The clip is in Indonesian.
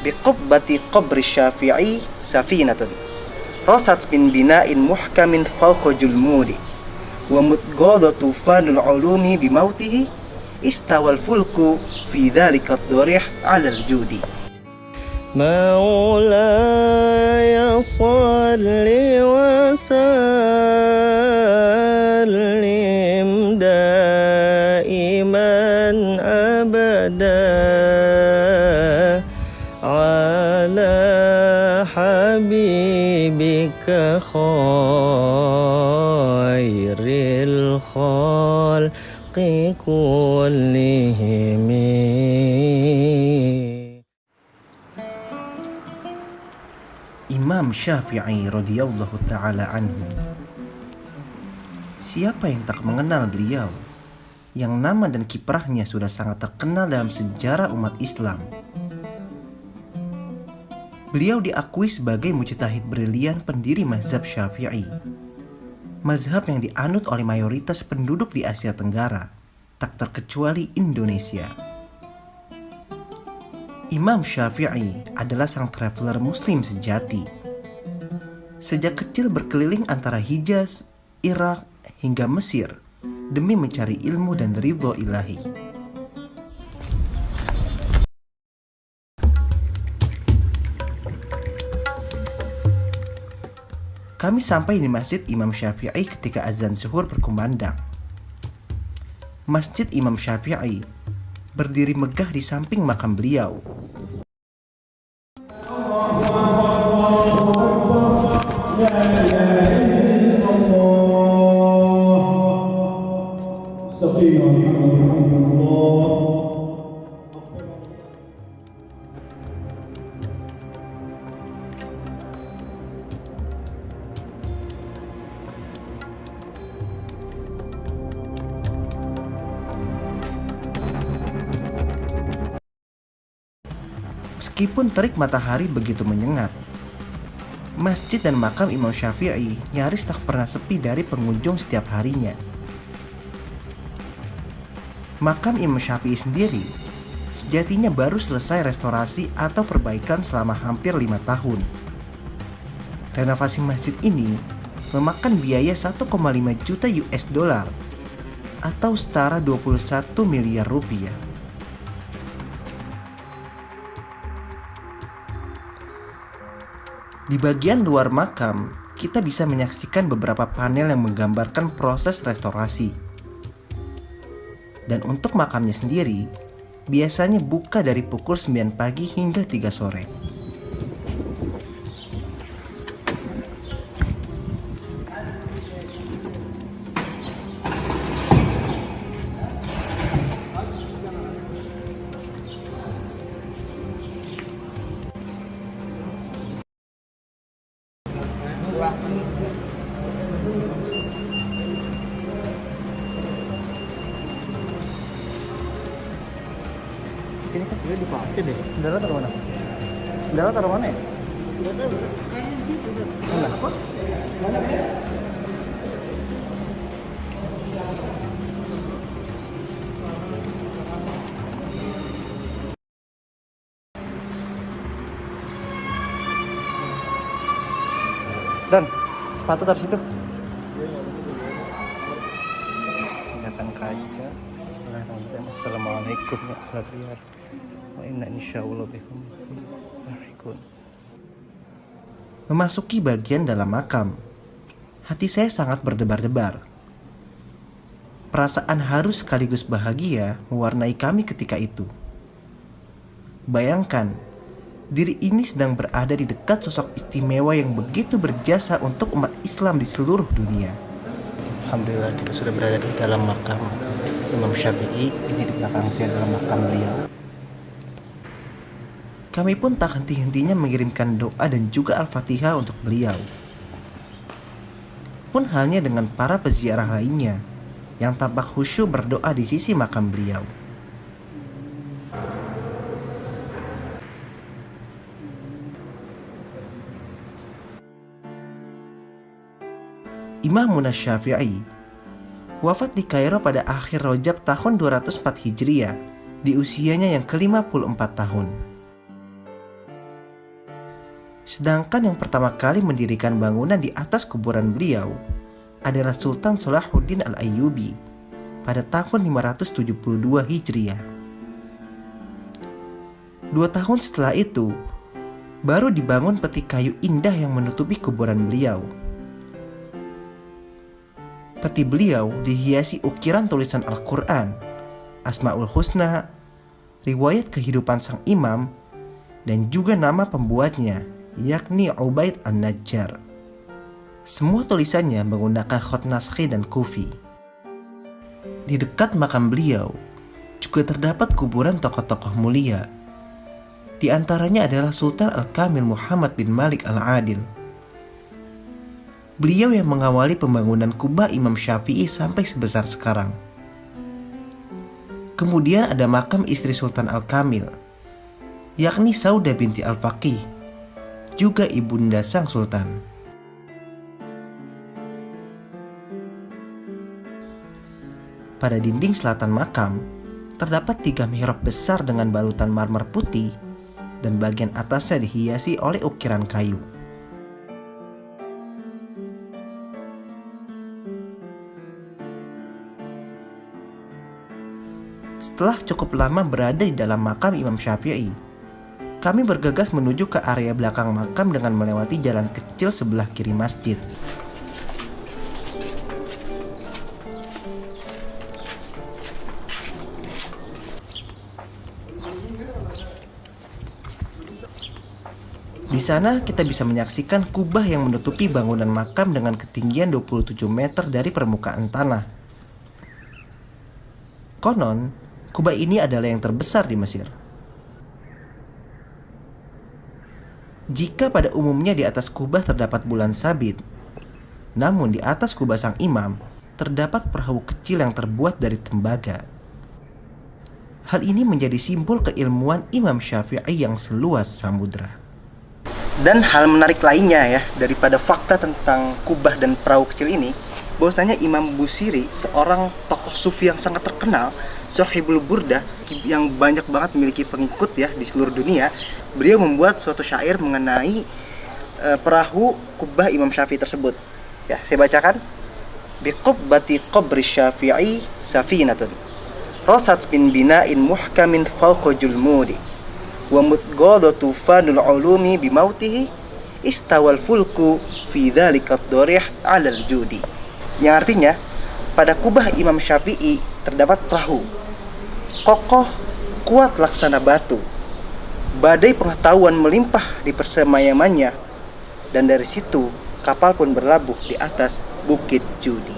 biqubbati qabri Syafi'i safinatun rasat min bina'in muhkamin fawqa julmudi wa mudghadha tufanul ulumi bimautihi istawal fulku fi dhalika ad-darih 'ala al-judi. مولاي صل وسلم دائما أبدا على حبيبك خير الخلق كلهم. Imam Syafi'i radhiyallahu ta'ala anhu. Siapa yang tak mengenal beliau, yang nama dan kiprahnya sudah sangat terkenal dalam sejarah umat Islam. Beliau diakui sebagai mujtahid brilian pendiri mazhab Syafi'i, mazhab yang dianut oleh mayoritas penduduk di Asia Tenggara, tak terkecuali Indonesia. Imam Syafi'i adalah sang traveler muslim sejati. Sejak kecil berkeliling antara Hijaz, Irak, hingga Mesir demi mencari ilmu dan ridho ilahi. Kami sampai di Masjid Imam Syafi'i ketika azan zuhur berkumandang. Masjid Imam Syafi'i berdiri megah di samping makam beliau. Meskipun terik matahari begitu menyengat, masjid dan makam Imam Syafi'i nyaris tak pernah sepi dari pengunjung setiap harinya. Makam Imam Syafi'i sendiri sejatinya baru selesai restorasi atau perbaikan selama hampir 5 tahun. Renovasi masjid ini memakan biaya 1,5 juta US dollar atau setara 21 miliar rupiah. Di bagian luar makam, kita bisa menyaksikan beberapa panel yang menggambarkan proses restorasi. Dan untuk makamnya sendiri, biasanya buka dari pukul 9 pagi hingga 3 sore. Sini kan juga dipakai deh. Sendalnya taruh mana? Sendalnya taruh mana ya? Enggak tahu. Kayaknya di situ. Mana? Mana? Dan sepatu taruh situ. Kelihatan kaca. Assalamualaikum warahmatullahi wabarakatuh. Wa inna insyaallah bikum lahiqun. Memasuki bagian dalam makam, hati saya sangat berdebar-debar. Perasaan haru sekaligus bahagia mewarnai kami ketika itu. Bayangkan, diri ini sedang berada di dekat sosok istimewa yang begitu berjasa untuk umat Islam di seluruh dunia. Alhamdulillah kita sudah berada di dalam makam Imam Syafi'i. Ini di belakang saya adalah makam beliau. Kami pun tak henti-hentinya mengirimkan doa dan juga Al-Fatihah untuk beliau. Pun halnya dengan para peziarah lainnya yang tampak khusyuk berdoa di sisi makam beliau. Imam Syafi'i wafat di Kairo pada akhir Rajab tahun 204 Hijriah di usianya yang ke-54 tahun. Sedangkan yang pertama kali mendirikan bangunan di atas kuburan beliau adalah Sultan Salahuddin Al-Ayyubi pada tahun 572 Hijriah. 2 tahun setelah itu, baru dibangun peti kayu indah yang menutupi kuburan beliau. Peti beliau dihiasi ukiran tulisan Al-Quran, Asmaul Husna, riwayat kehidupan sang imam, dan juga nama pembuatnya, yakni Ubaid An-Najjar. Semua tulisannya menggunakan khot naskhi dan kufi. Di dekat makam beliau juga terdapat kuburan tokoh-tokoh mulia. Di antaranya adalah Sultan Al-Kamil Muhammad bin Malik Al-Adil. Beliau yang mengawali pembangunan kubah Imam Syafi'i sampai sebesar sekarang. Kemudian ada makam istri Sultan Al-Kamil, yakni Saudah binti Al-Faqih, juga ibunda sang sultan. Pada dinding selatan makam, terdapat 3 mihrab besar dengan balutan marmer putih dan bagian atasnya dihiasi oleh ukiran kayu. Setelah cukup lama berada di dalam makam Imam Syafi'i, kami bergegas menuju ke area belakang makam dengan melewati jalan kecil sebelah kiri masjid. Di sana kita bisa menyaksikan kubah yang menutupi bangunan makam dengan ketinggian 27 meter dari permukaan tanah. Konon, kubah ini adalah yang terbesar di Mesir. Jika pada umumnya di atas kubah terdapat bulan sabit, namun di atas kubah sang imam terdapat perahu kecil yang terbuat dari tembaga. Hal ini menjadi simbol keilmuan Imam Syafi'i yang seluas samudra. Dan hal menarik lainnya ya, daripada fakta tentang kubah dan perahu kecil ini, bahwasanya Imam Busiri, seorang tokoh sufi yang sangat terkenal, Sohibul Burdah, yang banyak banget memiliki pengikut ya di seluruh dunia, beliau membuat suatu syair mengenai perahu kubah Imam Syafi'i tersebut. Ya, saya bacakan. Biqubbati qabri Syafi'i safinatun, rasat min bina'in muhkamin fawqa julmudi, wa mudghadatu fanul ulumi bimautihi, istawal fulku fi dzalikat dorih 'alal judi. Yang artinya, pada kubah Imam Syafi'i terdapat perahu kokoh, kuat laksana batu. Badai pengetahuan melimpah di persemayamannya, dan dari situ kapal pun berlabuh di atas bukit judi.